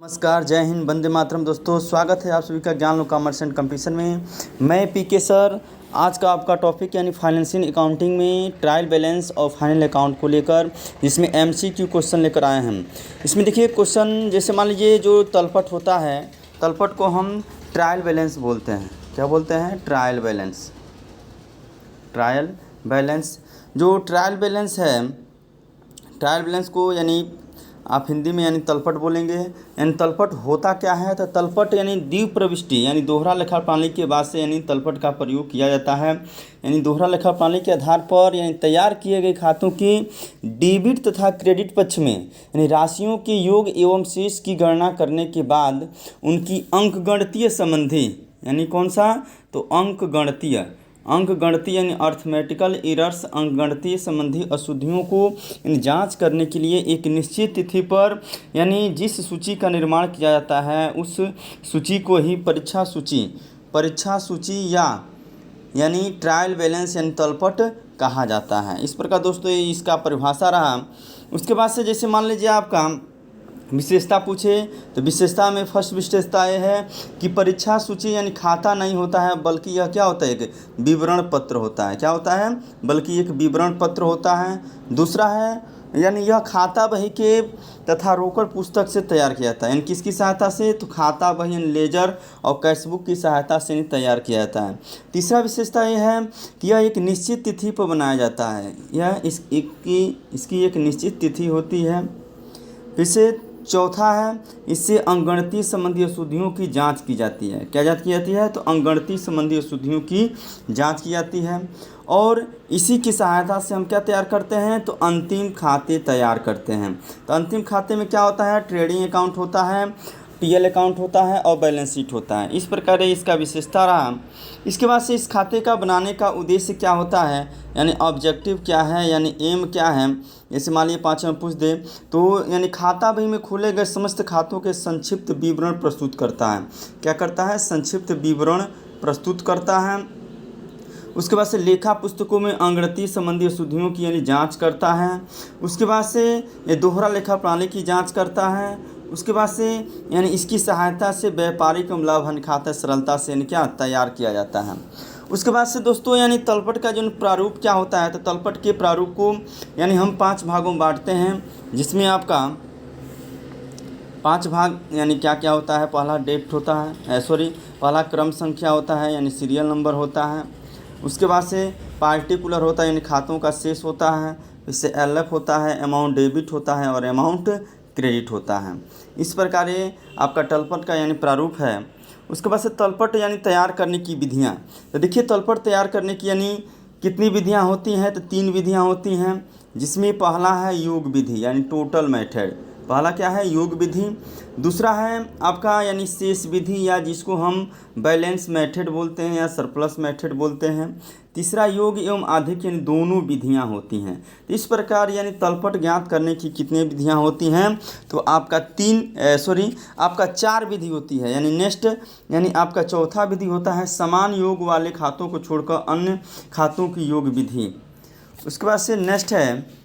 नमस्कार, जय हिंद, वंदे मातरम। दोस्तों, स्वागत है आप सभी का ज्ञान लो कॉमर्स एंड कंपटीशन में। मैं पीके सर। आज का आपका टॉपिक यानी फाइनेंशियल अकाउंटिंग में ट्रायल बैलेंस और फाइनल अकाउंट को लेकर, जिसमें एमसीक्यू क्वेश्चन लेकर आए हैं। इसमें देखिए क्वेश्चन, जैसे मान लीजिए जो तलपट होता है, तलपट को हम ट्रायल बैलेंस बोलते हैं। क्या बोलते हैं? Trial balance. ट्रायल बैलेंस, जो ट्रायल बैलेंस है, ट्रायल बैलेंस को यानी आप हिंदी में यानी तलपट बोलेंगे। यानी तलपट होता क्या है? तो तलपट यानी द्वीप प्रविष्टि यानी दोहरा लेखा प्रणाली के बाद से यानी तलपट का प्रयोग किया जाता है। यानी दोहरा लेखा प्रणाली के आधार पर यानी तैयार किए गए खातों की डेबिट तथा क्रेडिट पक्ष में यानी राशियों के योग एवं शेष की गणना करने के बाद उनकी अंकगणितीय संबंधी यानी कौन सा? तो अंकगणितीय यानी अर्थमेटिकल एरर्स, अंकगणितीय संबंधी अशुद्धियों को जांच करने के लिए एक निश्चित तिथि पर यानी जिस सूची का निर्माण किया जाता है उस सूची को ही परीक्षा सूची यानी ट्रायल बैलेंस यानी तलपट कहा जाता है। इस प्रकार दोस्तों ये इसका परिभाषा रहा। उसके बाद से जैसे मान लीजिए आपका विशेषता पूछे, तो विशेषता में फर्स्ट विशेषता ये है कि परीक्षा सूची यानी खाता नहीं होता है, बल्कि यह क्या होता है? एक विवरण पत्र होता है। क्या होता है? बल्कि एक विवरण पत्र होता है। दूसरा है यानी यह खाता बही के तथा रोकड़ पुस्तक से तैयार किया जाता है। यानी किसकी सहायता से? तो खाता बही यानी लेजर और कैशबुक की सहायता से तैयार किया जाता है। तीसरा विशेषता यह है कि यह एक निश्चित तिथि पर बनाया जाता है। यह इसकी एक निश्चित तिथि होती है। फिर से चौथा है, इससे अंकगणितीय संबंधी अशुद्धियों की जांच की जाती है। क्या जांच की जाती है? तो अंकगणितीय संबंधी अशुद्धियों की जांच की जाती है। और इसी की सहायता से हम क्या तैयार करते हैं? तो अंतिम खाते तैयार करते हैं। तो अंतिम खाते में क्या होता है? ट्रेडिंग अकाउंट होता है, टीएल अकाउंट होता है और बैलेंस शीट होता है। इस प्रकार इसका विशेषता रहा। इसके बाद से इस खाते का बनाने का उद्देश्य क्या होता है, यानी ऑब्जेक्टिव क्या है, यानी एम क्या है। जैसे मान लीजिए 5 में पूछ दे तो यानी खाता बही में खोले गए समस्त खातों के संक्षिप्त विवरण प्रस्तुत करता है। क्या करता है? संक्षिप्त विवरण प्रस्तुत करता है। उसके बाद से लेखा पुस्तकों में अंकगणितीय संबंधी अशुद्धियों की यानी जांच करता है। उसके बाद से ये दोहरा लेखा प्रणाली की जांच करता है। उसके बाद से यानी इसकी सहायता से व्यापारिक लाभ हानि खाता सरलता से यानी क्या तैयार किया जाता है। उसके बाद से दोस्तों यानी तलपट का जो प्रारूप क्या होता है? तो तलपट के प्रारूप को यानी हम 5 भागों में बांटते हैं, जिसमें आपका 5 भाग यानी क्या क्या होता है? पहला डेट होता है, पहला क्रम संख्या होता है यानी सीरियल नंबर होता है। उसके बाद से पार्टिकुलर होता है यानी खातों का शेष होता है। इससे एलएफ होता है, अमाउंट डेबिट होता है और अमाउंट क्रेडिट होता है। इस प्रकार ये आपका तलपट का यानी प्रारूप है। उसके बाद से तलपट यानी तैयार करने की विधियाँ। तो देखिए तलपट तैयार करने की यानी कितनी विधियाँ होती हैं? तो 3 विधियाँ होती हैं, जिसमें पहला है योग विधि यानी टोटल मेथड। पहला क्या है? योग विधि। दूसरा है आपका यानी शेष विधि या जिसको हम बैलेंस मेथड बोलते हैं या सरप्लस मेथड बोलते हैं। तीसरा योग एवं अधिक यानी दोनों विधियां होती हैं। तो इस प्रकार यानी तलपट ज्ञात करने की कितनी विधियां होती हैं? तो आपका आपका 4 विधि होती है। यानी नेक्स्ट यानी आपका चौथा विधि होता है समान योग वाले खातों को छोड़कर अन्य खातों की योग विधि। उसके बाद से नेक्स्ट है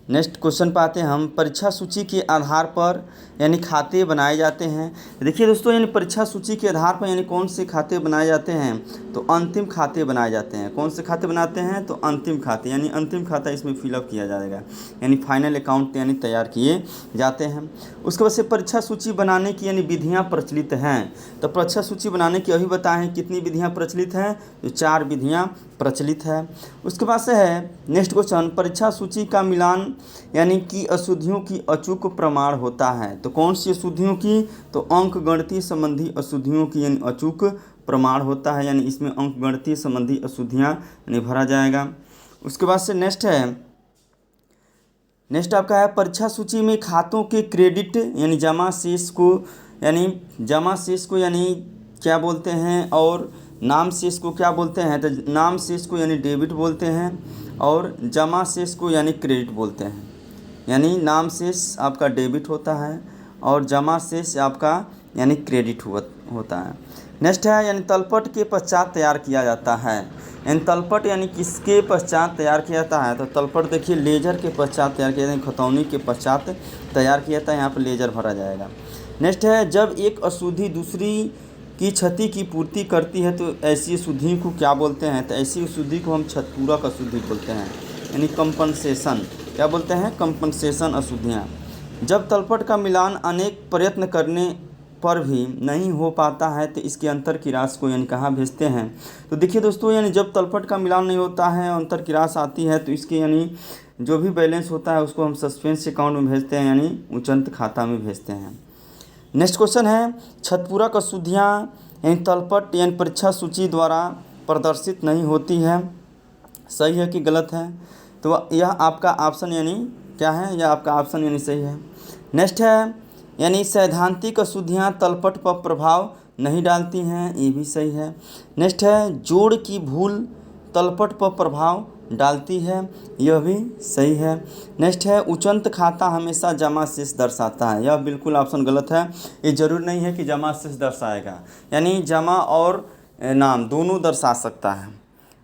नेक्स्ट क्वेश्चन पे आते हैं हम। परीक्षा सूची के आधार पर यानी खाते बनाए जाते हैं। देखिए दोस्तों यानी परीक्षा सूची के आधार पर यानी कौन से खाते बनाए जाते हैं? तो अंतिम खाते बनाए जाते हैं। कौन से खाते बनाते हैं? तो अंतिम खाते यानी अंतिम खाता इसमें फिलअप किया जाएगा, यानी फाइनल अकाउंट यानी तैयार किए जाते हैं। उसके बाद से परीक्षा सूची बनाने की यानी विधियाँ प्रचलित हैं। तो परीक्षा सूची बनाने की अभी बताएं हैं कितनी विधियाँ प्रचलित हैं? तो 4 विधियाँ प्रचलित है। उसके बाद से है नेक्स्ट क्वेश्चन, परीक्षा सूची का मिलान यानी कि अशुद्धियों की अचूक प्रमाण होता है। तो कौन सी अशुद्धियों की? तो अंकगणितीय संबंधी अशुद्धियों की यानी अचूक प्रमाण होता है। यानी इसमें अंकगणितीय संबंधी अशुद्धियाँ यानी भरा जाएगा। उसके बाद से नेक्स्ट आपका है परीक्षा सूची में खातों के क्रेडिट यानी जमा शेष को यानी क्या बोलते हैं, और नाम शेष को क्या बोलते हैं? तो नाम शेष को यानी डेबिट बोलते हैं और जमा शेष को यानी क्रेडिट बोलते हैं। यानी नाम शेष आपका डेबिट होता है और जमा शेष आपका यानी क्रेडिट होता है। नेक्स्ट है यानी तलपट के पश्चात तैयार किया जाता है। यानी तलपट यानी किसके पश्चात तैयार किया जाता है, तो तलपट देखिए लेजर के पश्चात तैयार किया जाता है, खतौनी के पश्चात तैयार किया जाता है, यहाँ पर लेजर भरा जाएगा। नेक्स्ट है जब एक अशुद्धि दूसरी की क्षति की पूर्ति करती है तो ऐसी अशुद्धि को क्या बोलते हैं, तो ऐसी अशुद्धि को हम क्षतिपूरक अशुद्धि बोलते हैं, यानी कंपनसेशन। क्या बोलते हैं, कंपनसेशन अशुद्धियाँ। जब तलपट का मिलान अनेक प्रयत्न करने पर भी नहीं हो पाता है तो इसके अंतर की राशि को यानी कहाँ भेजते हैं, तो देखिए दोस्तों यानी जब तलपट का मिलान नहीं होता है अंतर की राशि आती है तो इसके यानी जो भी बैलेंस होता है उसको हम सस्पेंस अकाउंट में भेजते हैं, यानी उचंत खाता में भेजते हैं। नेक्स्ट क्वेश्चन है क्षतिपूरक अशुद्धियाँ यानी तलपट यानी परीक्षा सूची द्वारा प्रदर्शित नहीं होती है, सही है कि गलत है, तो यह आपका ऑप्शन यानी क्या है, यह आपका ऑप्शन यानी सही है। नेक्स्ट है यानी सैद्धांतिक अशुद्धियाँ तलपट पर प्रभाव नहीं डालती हैं, ये भी सही है। नेक्स्ट है जोड़ की भूल तलपट पर प्रभाव डालती है, यह भी सही है। नेक्स्ट है उचंत खाता हमेशा जमा शेष दर्शाता है, यह बिल्कुल ऑप्शन गलत है, ये जरूर नहीं है कि जमा शेष दर्शाएगा, यानी जमा और नाम दोनों दर्शा सकता है।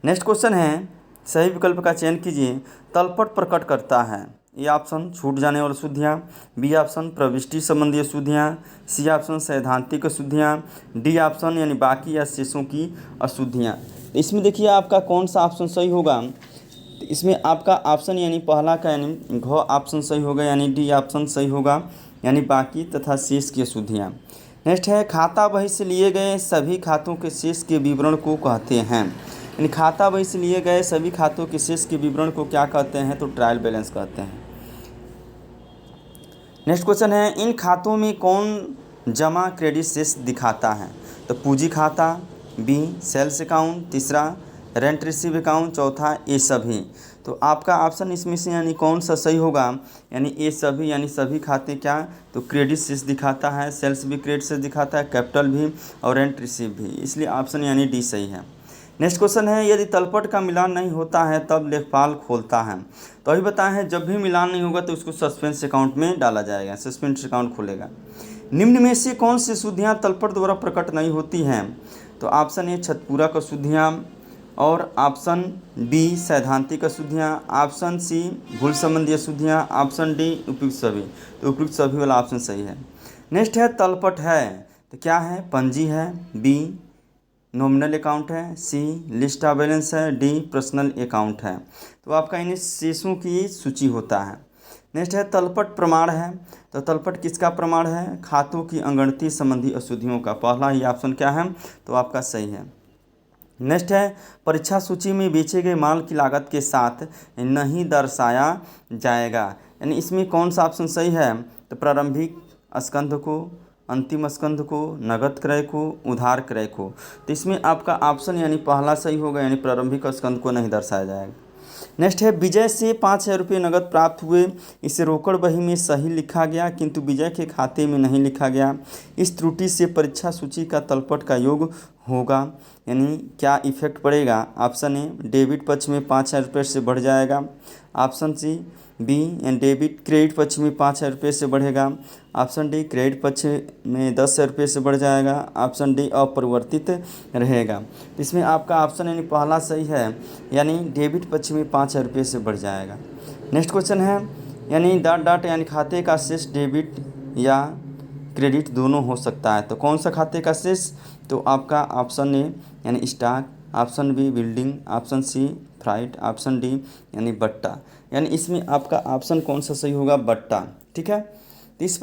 नेक्स्ट क्वेश्चन है सही विकल्प का चयन कीजिए, तलपट प्रकट करता है, ए ऑप्शन छूट जाने वाली अशुद्धियाँ, बी ऑप्शन प्रविष्टि संबंधी अशुद्धियाँ, सी ऑप्शन सैद्धांतिक अशुद्धियाँ, डी ऑप्शन यानी बाकी या शेषों की अशुद्धियाँ। तो इसमें देखिए आपका कौन सा ऑप्शन सही होगा, तो इसमें आपका ऑप्शन यानी पहला का यानी घ ऑप्शन सही होगा, यानी डी ऑप्शन सही होगा, यानी बाकी तथा शेष की अशुद्धियाँ। नेक्स्ट है खाता बही से लिए गए सभी खातों के शेष के विवरण को कहते हैं, यानी खाता बही से लिए गए सभी खातों के शेष के विवरण को क्या कहते हैं, तो ट्रायल बैलेंस कहते हैं। नेक्स्ट क्वेश्चन है इन खातों में कौन जमा क्रेडिट शेष दिखाता है, तो पूंजी खाता, बी सेल्स अकाउंट, तीसरा रेंट रिसीव अकाउंट, चौथा ए सभी। तो आपका ऑप्शन इसमें से यानी कौन सा सही होगा, यानी ए सभी, यानी सभी खाते क्या, तो क्रेडिट शेष दिखाता है, सेल्स भी क्रेडिट शेष दिखाता है, कैपिटल भी और रेंट रिसीव भी, इसलिए ऑप्शन यानी डी सही है। नेक्स्ट क्वेश्चन है यदि तलपट का मिलान नहीं होता है तब लेखपाल खोलता है, तो अभी बताएं हैं जब भी मिलान नहीं होगा तो उसको सस्पेंस अकाउंट में डाला जाएगा, सस्पेंस अकाउंट खुलेगा। निम्न में से कौन सी अशुद्धियाँ तलपट द्वारा प्रकट नहीं होती हैं, तो ऑप्शन ए क्षतिपूरक अशुद्धियाँ, और ऑप्शन बी सैद्धांतिक अशुद्धियाँ, ऑप्शन सी भूल संबंधी अशुद्धियाँ, ऑप्शन डी उपयुक्त सभी, तो उपयुक्त सभी वाला ऑप्शन सही है। नेक्स्ट है तलपट है तो क्या है, पंजी है, बी नॉमिनल अकाउंट है, सी लिस्ट ऑफ बैलेंस है, डी पर्सनल अकाउंट है, तो आपका इन शेषों की सूची होता है। नेक्स्ट है तलपट प्रमाण है, तो तलपट किसका प्रमाण है, खातों की अगणती संबंधी अशुद्धियों का, पहला ही ऑप्शन क्या है, तो आपका सही है। नेक्स्ट है परीक्षा सूची में बेचे गए माल की लागत के साथ नहीं दर्शाया जाएगा, यानी इसमें कौन सा ऑप्शन सही है, तो प्रारंभिक स्कंध को, अंतिम स्कंध को, नगद क्रय को, उधार क्रय को, तो इसमें आपका ऑप्शन यानी पहला सही होगा, यानी प्रारंभिक स्कंध को नहीं दर्शाया जाएगा। नेक्स्ट है विजय से 5,000 रुपये नगद प्राप्त हुए, इसे रोकड़ बही में सही लिखा गया किंतु विजय के खाते में नहीं लिखा गया, इस त्रुटि से परीक्षा सूची का तलपट का योग होगा, यानी क्या इफेक्ट पड़ेगा, ऑप्शन ए डेबिट पक्ष में 5,000 रुपये से बढ़ जाएगा, option C B debit credit पक्ष में 5,000 रुपये से बढ़ेगा, ऑप्शन डी क्रेडिट पक्ष में 10,000 रुपये से बढ़ जाएगा, ऑप्शन डी अपरिवर्तित रहेगा। इसमें आपका ऑप्शन यानी पहला सही है, यानी डेबिट पक्ष में 5,000 रुपये से बढ़ जाएगा। नेक्स्ट क्वेश्चन है यानी डॉट डॉट यानी खाते का शेष डेबिट या क्रेडिट दोनों हो सकता है, तो कौन सा खाते का शेष, तो आपका ऑप्शन ए यानी stock, option B building, option C freight, option D यानी बट्टा, यानी इसमें आपका ऑप्शन कौन सा सही होगा, बट्टा। ठीक है, तो इस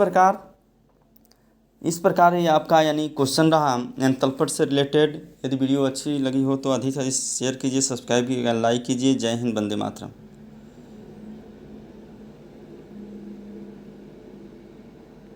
प्रकार ये आपका यानी क्वेश्चन रहा यानी तलपट से रिलेटेड। यदि वीडियो अच्छी लगी हो तो अधिक से अधिक शेयर कीजिए, सब्सक्राइब कीजिएगा, लाइक कीजिए। जय हिंद, वंदे मातरम।